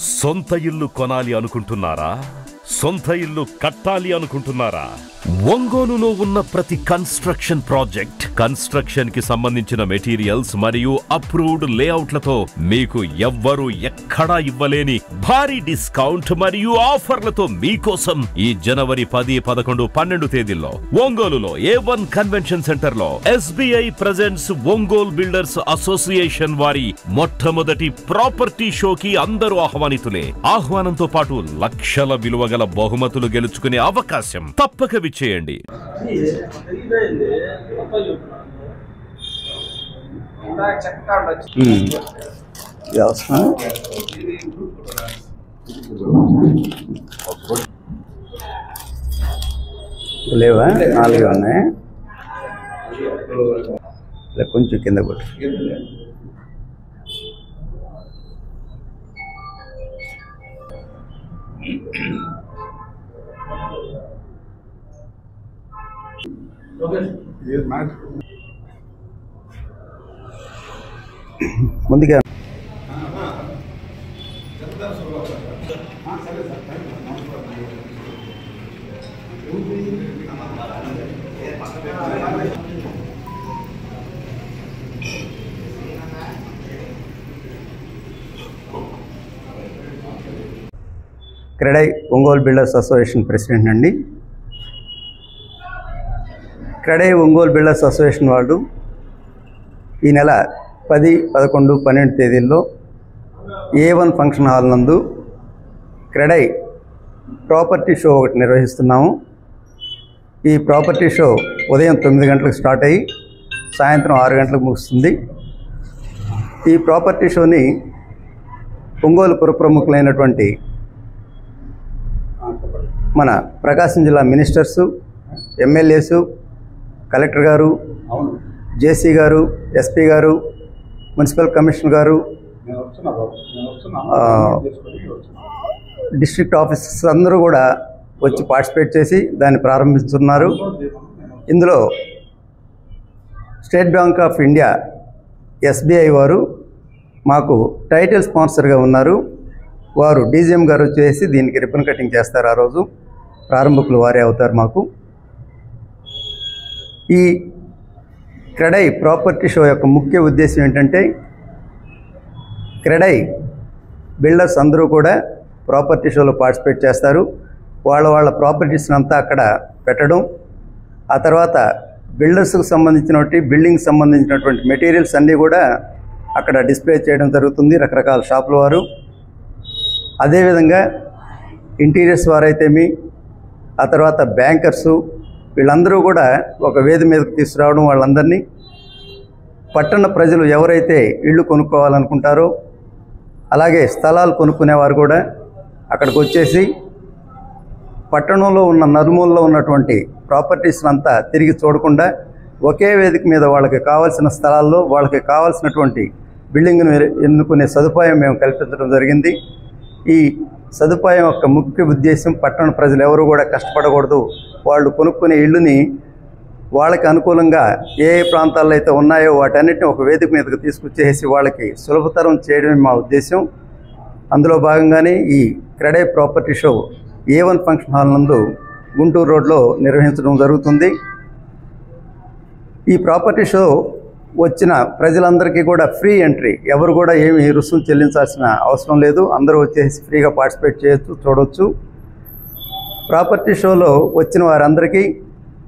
సొంత ఇల్లు కొనాలి అనుకుంటున్నారా? సొంత ఇల్లు కట్టాలి అనుకుంటున్నారా? ఒంగోలులో ఉన్న ప్రతి కన్స్ట్రక్షన్ ప్రాజెక్ట్ కన్స్ట్రక్షన్ కి సంబంధించిన మెటీరియల్స్ మరియు అప్రూవ్డ్ లేఅవుట్లతో మీకు ఎవ్వరూ ఎక్కడా ఇవ్వలేని భారీ డిస్కౌంట్ మరియు ఆఫర్లతో మీకోసం ఈ జనవరి 10, 11, 12 తేదీల్లో ఒంగోలులో A1 కన్వెన్షన్ సెంటర్ లో SBI presents Ongole builders association వారి మొట్టమొదటి ప్రాపర్టీ షోకి అందరూ ఆహ్వానితులే. ఆహ్వానంతో పాటు లక్షల విలువ గల బహుమతులు గెలుచుకునే అవకాశం తప్పక విచ్చేయండి. లేవా? 4 ఉన్నాయి. కొంచెం కింద కొట్టు. ముందుగా CREDAI Ongole builders association president అండి. క్రెడై ఒంగోలు బిల్డర్స్ అసోసియేషన్ వాళ్ళు ఈ నెల 10, 11, 12 తేదీల్లో A1 ఫంక్షన్ హాల్ నందు క్రెడై ప్రాపర్టీ షో ఒకటి నిర్వహిస్తున్నాము. ఈ ప్రాపర్టీ షో ఉదయం 9 గంటలకు స్టార్ట్ అయ్యి సాయంత్రం 6 గంటలకు ముగుస్తుంది. ఈ ప్రాపర్టీ షోని ఒంగోలు పుర ప్రముఖులైనటువంటి మన ప్రకాశం జిల్లా మినిస్టర్సు, ఎమ్మెల్యేసు, కలెక్టర్ గారు, జేసీ గారు, ఎస్పీ గారు, మున్సిపల్ కమిషనర్ గారు, డిస్ట్రిక్ట్ ఆఫీసర్స్ అందరూ కూడా వచ్చి పార్టిసిపేట్ చేసి దాన్ని ప్రారంభిస్తున్నారు. ఇందులో state bank of India SBI వారు మాకు టైటిల్ స్పాన్సర్గా ఉన్నారు. వారు DGM గారు వచ్చేసి దీనికి రిబ్బన్ కటింగ్ చేస్తారు. ఆ రోజు ప్రారంభకులు వారే అవుతారు. మాకు ఈ క్రెడై ప్రాపర్టీ షో యొక్క ముఖ్య ఉద్దేశం ఏంటంటే, క్రెడై బిల్డర్స్ అందరూ కూడా ప్రాపర్టీ షోలో పార్టిసిపేట్ చేస్తారు. వాళ్ళ ప్రాపర్టీస్ని అంతా అక్కడ పెట్టడం, ఆ తర్వాత బిల్డర్స్కి సంబంధించినటువంటి బిల్డింగ్కి సంబంధించినటువంటి మెటీరియల్స్ అన్నీ కూడా అక్కడ డిస్ప్లే చేయడం జరుగుతుంది రకరకాల షాపుల వారు. అదేవిధంగా ఇంటీరియర్స్ వారైతేమి, ఆ తర్వాత బ్యాంకర్సు, వీళ్ళందరూ కూడా ఒక వేది మీదకి తీసుకురావడం, వాళ్ళందరినీ పట్టణ ప్రజలు ఎవరైతే ఇళ్ళు కొనుక్కోవాలనుకుంటారో, అలాగే స్థలాలు కొనుక్కునేవారు కూడా అక్కడికి వచ్చేసి పట్టణంలో ఉన్న నలుమూలలో ఉన్నటువంటి ప్రాపర్టీస్ని అంతా తిరిగి చూడకుండా ఒకే వేదిక మీద వాళ్ళకి కావాల్సిన స్థలాల్లో వాళ్ళకి కావాల్సినటువంటి బిల్డింగ్ను ఎన్నుకునే సదుపాయం మేము కల్పించడం జరిగింది. ఈ సదుపాయం యొక్క ముఖ్య ఉద్దేశం, పట్టణ ప్రజలు ఎవరు కూడా కష్టపడకూడదు, వాళ్ళు కొనుక్కునే ఇళ్ళుని వాళ్ళకి అనుకూలంగా ఏ ప్రాంతాల్లో అయితే ఉన్నాయో వాటన్నిటిని ఒక వేదిక మీదకి తీసుకొచ్చేసి వాళ్ళకి సులభతరం చేయడమే మా ఉద్దేశం. అందులో భాగంగానే ఈ CREDAI property show A1 function hall నందు గుంటూరు రోడ్లో నిర్వహించడం జరుగుతుంది. ఈ ప్రాపర్టీ షో వచ్చిన ప్రజలందరికీ కూడా ఫ్రీ ఎంట్రీ, ఎవరు కూడా ఏమి రుసుము చెల్లించాల్సిన అవసరం లేదు. అందరూ వచ్చేసి ఫ్రీగా పార్టిసిపేట్ చేయొచ్చు, చూడవచ్చు. ప్రాపర్టీ షోలో వచ్చిన వారందరికీ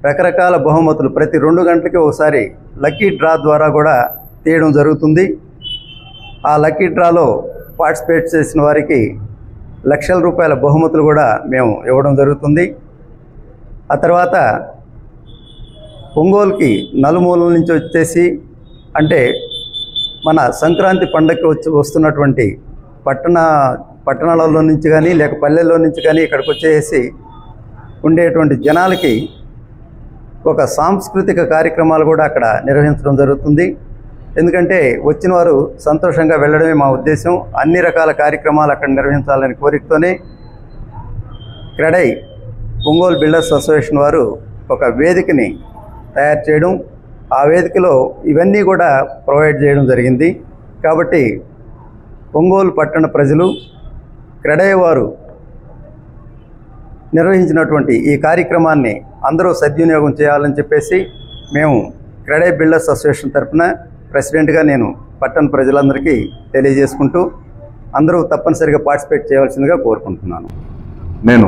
రకరకాల బహుమతులు ప్రతి 2 గంటలకి ఒకసారి లక్కీ డ్రా ద్వారా కూడా తీయడం జరుగుతుంది. ఆ లక్కీ డ్రాలో పార్టిసిపేట్ చేసిన వారికి లక్షల రూపాయల బహుమతులు కూడా మేము ఇవ్వడం జరుగుతుంది. ఆ తర్వాత ఒంగోలుకి నలుమూలల నుంచి అంటే మన సంక్రాంతి పండగకి వస్తున్నటువంటి పట్టణాలలో నుంచి కానీ లేక పల్లెల్లో నుంచి కానీ ఇక్కడికి వచ్చేసి ఉండేటువంటి జనాలకి ఒక సాంస్కృతిక కార్యక్రమాలు కూడా అక్కడ నిర్వహించడం జరుగుతుంది. ఎందుకంటే వచ్చిన వారు సంతోషంగా వెళ్ళడమే మా ఉద్దేశం. అన్ని రకాల కార్యక్రమాలు అక్కడ నిర్వహించాలని కోరికతోనే క్రెడై ఒంగోలు బిల్డర్స్ అసోసియేషన్ వారు ఒక వేదికని తయారు చేయడం, ఆ వేదికలో ఇవన్నీ కూడా ప్రొవైడ్ చేయడం జరిగింది. కాబట్టి ఒంగోలు పట్టణ ప్రజలు క్రెడై వారు నిర్వహించినటువంటి ఈ కార్యక్రమాన్ని అందరూ సద్వినియోగం చేయాలని చెప్పేసి మేము క్రెడై బిల్డర్స్ అసోసియేషన్ తరఫున ప్రెసిడెంట్గా నేను పట్టణ ప్రజలందరికీ తెలియజేసుకుంటూ అందరూ తప్పనిసరిగా పార్టిసిపేట్ చేయవలసిందిగా కోరుకుంటున్నాను. నేను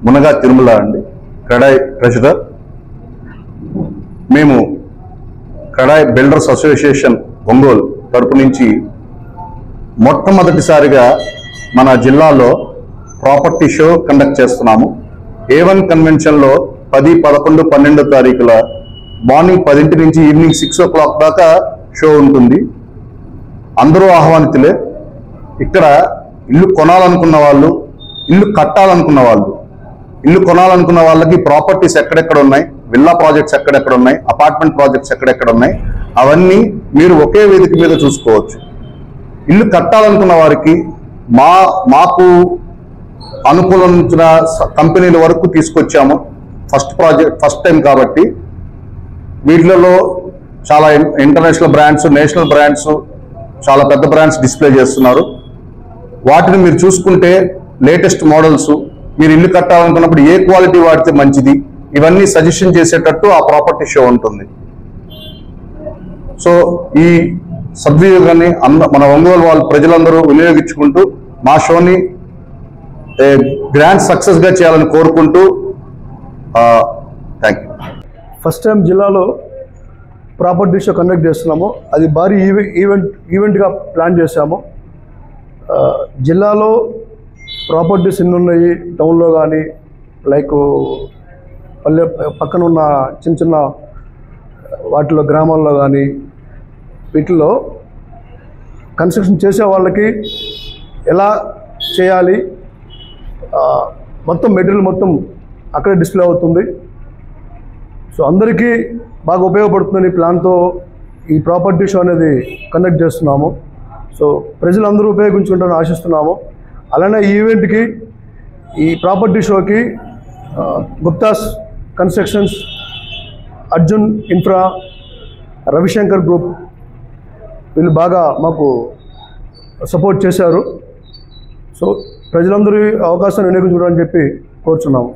మునగా తిరుమల అండి, క్రెడై ట్రెజరర్. మేము క్రెడై బిల్డర్స్ అసోసియేషన్ ఒంగోలు తరపు నుంచి మొట్టమొదటిసారిగా మన జిల్లాలో ప్రాపర్టీ షో కండక్ట్ చేస్తున్నాము. A1 కన్వెన్షన్లో 10, 11, 12 తారీఖుల మార్నింగ్ 10 నుంచి ఈవినింగ్ 6 o'clock దాకా షో ఉంటుంది. అందరూ ఆహ్వానితులే. ఇక్కడ ఇల్లు కొనాలనుకున్న వాళ్ళు, ఇల్లు కట్టాలనుకున్న వాళ్ళు, ఇల్లు కొనాలనుకున్న వాళ్ళకి ప్రాపర్టీస్ ఎక్కడెక్కడ ఉన్నాయి, విల్లా ప్రాజెక్ట్స్ ఎక్కడెక్కడ ఉన్నాయి, అపార్ట్మెంట్ ప్రాజెక్ట్స్ ఎక్కడెక్కడ ఉన్నాయి, అవన్నీ మీరు ఒకే వేదిక మీద చూసుకోవచ్చు. ఇల్లు కట్టాలనుకున్న వారికి మాకు అనుకూలించిన కంపెనీల వరకు తీసుకొచ్చాము. ఫస్ట్ టైం కాబట్టి వీటిలలో చాలా ఇంటర్నేషనల్ బ్రాండ్స్, నేషనల్ బ్రాండ్స్, చాలా పెద్ద బ్రాండ్స్ డిస్ప్లే చేస్తున్నారు. వాటిని మీరు చూసుకుంటే లేటెస్ట్ మోడల్స్, మీరు ఇల్లు కట్టాలనుకున్నప్పుడు ఏ క్వాలిటీ వాడితే మంచిది, ఇవన్నీ సజెషన్ చేసేటట్టు ఆ ప్రాపర్టీ షో ఉంటుంది. సో ఈ సద్వినియోగాన్ని మన ఒంగోలు వాళ్ళ ప్రజలందరూ వినియోగించుకుంటూ మా షోని గ్రాండ్ సక్సెస్గా చేయాలని కోరుకుంటూ థ్యాంక్ యూ. ఫస్ట్ టైం జిల్లాలో ప్రాపర్టీ షో కండక్ట్ చేస్తున్నాము. అది భారీ ఈవెంట్గా ప్లాన్ చేశాము. జిల్లాలో ప్రాపర్టీస్ ఎన్ని ఉన్నాయి, టౌన్లో కానీ లైక్ పల్లె పక్కన ఉన్న చిన్న చిన్న వాటిలో గ్రామాల్లో కానీ వీటిల్లో కన్స్ట్రక్షన్ చేసే వాళ్ళకి ఎలా చేయాలి, మొత్తం మెటీరియల్ మొత్తం అక్కడే డిస్ప్లే అవుతుంది. సో అందరికీ బాగా ఉపయోగపడుతుందని ప్లాన్తో ఈ ప్రాపర్టీ షో అనేది కండక్ట్ చేస్తున్నాము. సో ప్రజలందరూ ఉపయోగించుకుంటారని ఆశిస్తున్నాము. అలానే ఈ ఈవెంట్కి, ఈ ప్రాపర్టీ షోకి Guptas constructions, Arjun infra, Ravishankar group వీళ్ళు బాగా మాకు సపోర్ట్ చేశారు. సో ప్రజలందరూ అవకాశాన్ని వినియోగించుకోవాలని చెప్పి కోరుచున్నాము.